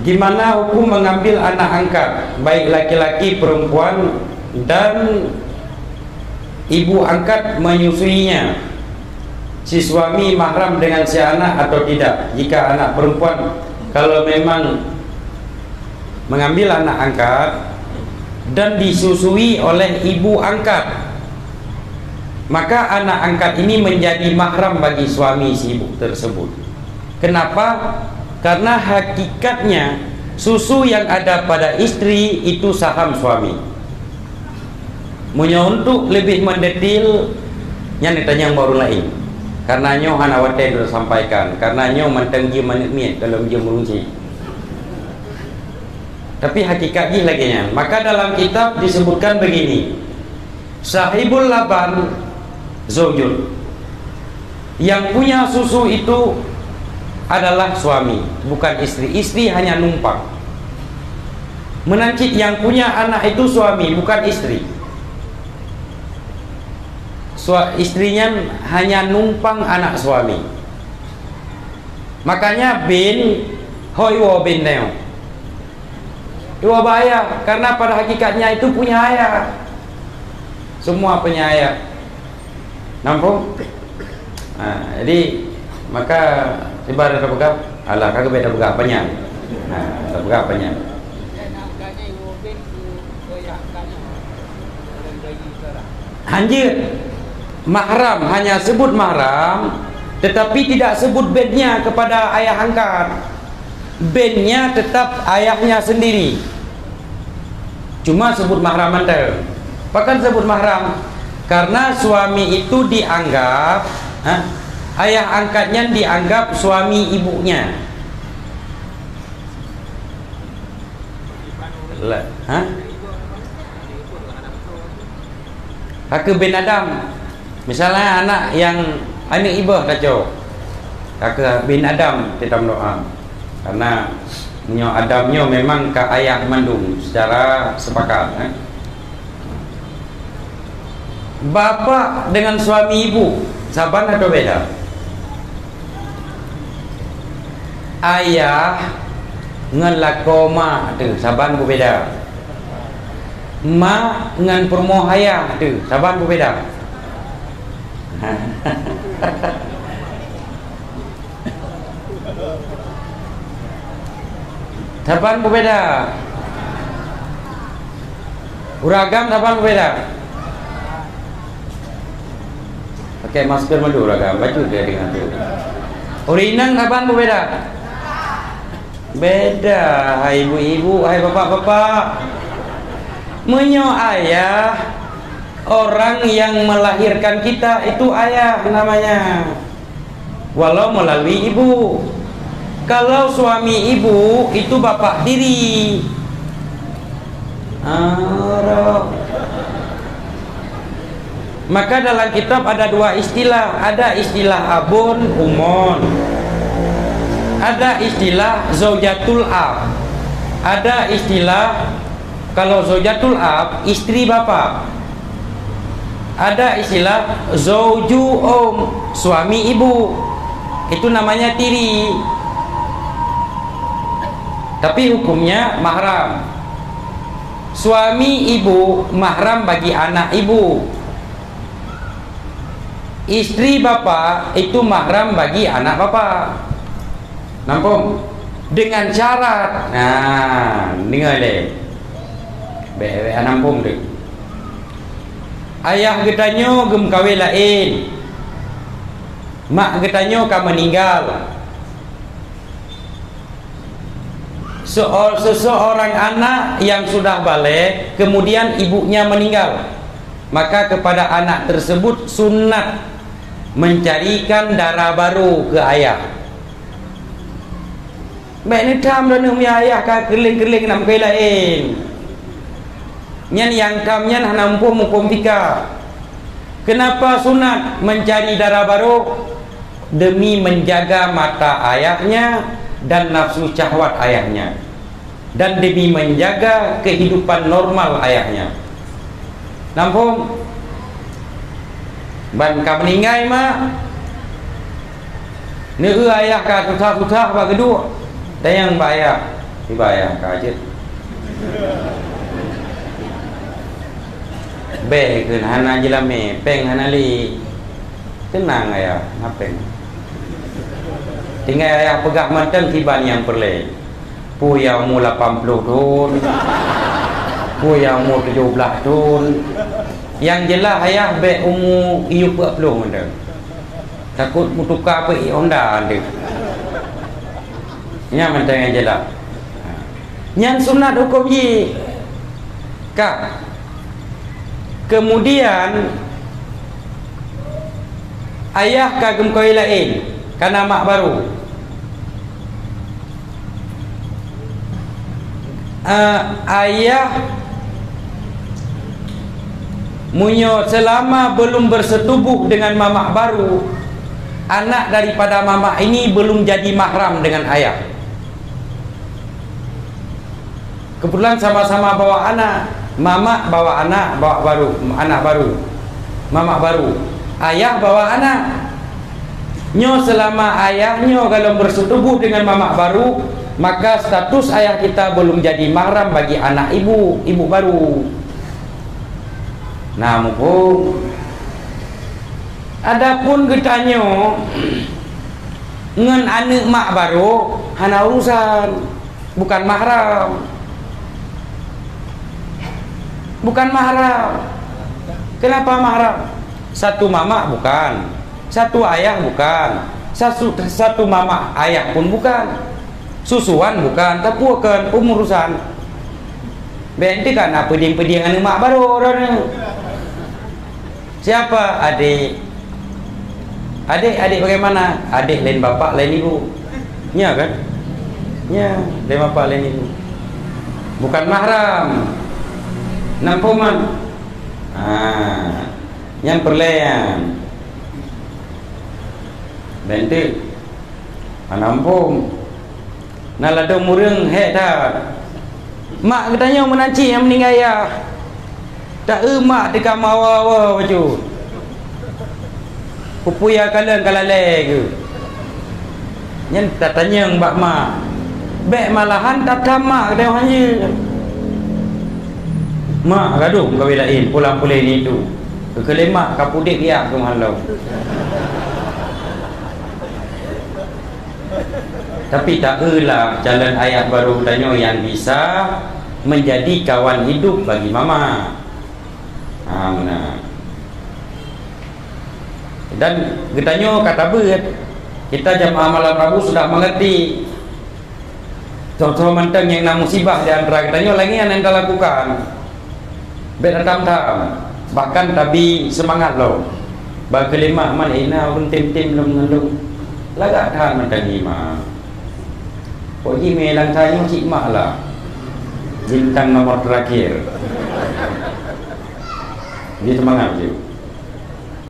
Gimana hukum mengambil anak angkat, baik laki-laki, perempuan, dan ibu angkat menyusuinya? Si suami mahram dengan si anak atau tidak? Jika anak perempuan, kalau memang mengambil anak angkat dan disusui oleh ibu angkat, maka anak angkat ini menjadi mahram bagi suami si ibu tersebut. Kenapa? Karena hakikatnya susu yang ada pada istri itu saham suami. Untuk lebih mendetil yang ditanya yang baru lain. Karena nyo hanawate sudah sampaikan. Karena nyo mantenggi manit kalau dia merunci. Tapi hakikatnya lagi nya. Maka dalam kitab disebutkan begini. Sahibul laban zaujun. Yang punya susu itu adalah suami, bukan istri. Istri hanya numpang. Menancit yang punya anak itu suami, bukan istri. Istrinya hanya numpang anak suami. Makanya bin hoiwo bin neo. Dua bahaya, karena pada hakikatnya itu punya ayah. Semua punya ayah. Nampak? Nah, jadi maka ibarat pegang, alah kagak beda pegang apanya. Nah, pegang apanya. Anjir, mahram hanya sebut mahram, tetapi tidak sebut bednya kepada ayah angkat. Bednya tetap ayahnya sendiri. Cuma sebut mahram antar. Bahkan sebut mahram karena suami itu dianggap, ayah angkatnya dianggap suami ibunya. Kakak bin Adam, misalnya anak yang anak ibu kacau, kakak bin Adam kita berdoa karena nyo Adamnya memang ke ayah mandung secara sepakat. Bapak dengan suami ibu saban atau beda? Ayah ngelakoma tu saban berbeda. Ma ngan permo ayah tu saban berbeda. Saban berbeda. Uragam saban berbeda. Pakai masker madu uragam, baju dia dengan tu. Urinang saban berbeda. Beda, hai ibu-ibu, hai bapak-bapak. Menyo ayah, orang yang melahirkan kita itu ayah namanya. Walau melalui ibu. Kalau suami ibu itu bapak tiri. Maka dalam kitab ada dua istilah. Ada istilah abun, umon. Ada istilah zaujatul ab. Ada istilah kalau zaujatul ab, istri bapak. Ada istilah zauju suami ibu. Itu namanya tiri. Tapi hukumnya mahram. Suami ibu mahram bagi anak ibu. Istri bapak itu mahram bagi anak bapak. Nampak? Dengan syarat. Nah, dengar deh. Be nampung deh. Ayah getanyo gem kawe lain. Mak getanyo ka meninggal. Seseorang anak yang sudah balik kemudian ibunya meninggal, maka kepada anak tersebut sunat mencarikan darah baru ke ayah. Baik ni tam dan umi ayah ka keling-keling nak kai lain. Nyan yang kamnya nak nampu mukum tika. Kenapa sunat mencari darah baru? Demi menjaga mata ayahnya dan nafsu syahwat ayahnya, dan demi menjaga kehidupan normal ayahnya. Nampak? Ban ka meninggal mak. Ni ayah ka susah-susah ba kedua. Dan yang bayar tiba ya kajet be keun hana jilame peng hana li tenang ayah ngapeng tinggal ayah pegah mantan tiba yang perle pu yang mu 80 tahun pu yang mu 17 tahun yang jelas ayah be umur iu 40 mantan takut mu tukar apa Honda ande nya mantan yang jelas yang sunat hukum ye kak kemudian ayah kagem koi lain karena mak baru ayah munyo selama belum bersetubuh dengan mamak baru, anak daripada mamak ini belum jadi mahram dengan ayah. Kebetulan sama-sama bawa anak, mamak bawa anak, bawa baru, anak baru, mamak baru, ayah bawa anak. Nyo selama ayahnya kalau bersetubuh dengan mamak baru, maka status ayah kita belum jadi mahram bagi anak ibu baru. Nah, mumpung adapun getanyo ngen anak mak baru hana urusan, bukan mahram. Bukan mahram. Kenapa mahram? Satu mama bukan, satu ayah bukan, satu mama ayah pun bukan, susuan bukan, tapi bukan umurusan. Benti kan apa peding-peding anak mak baru orang. Siapa? Adik. Adik bagaimana? Adik lain bapak lain ibu. Ya kan? Ya, lain bapak lain ibu. Bukan mahram. Nampuman. Yang perlayan. Benti. Nampung. Nalado murung dah. Mak katanya menanci yang meninggal ya. Tak emak dekat mawa-mawa baju. Pupuya kalian kalalai ke. Yang tak tanya mbak mak. Bek malahan tak tamak kata orang je. Mak gaduh kau belain pulang-pulang ni tu. Kekelemak kapudik dia ke mahalau. Tapi tak elah jalan ayah baru tanya yang bisa menjadi kawan hidup bagi mama. Mana? Dan getanyo kata bet kita jamaah malam Rabu sudah mengerti contoh mentang yang nak musibah di antara getanyo lagi yang anda lakukan beradam-dam bahkan tapi semangat lo bagi lima man ina urun tim-tim belum mengandung lagak tahan mentang lima kok email lang tanya cik mak lah bintang nomor terakhir dia semangat je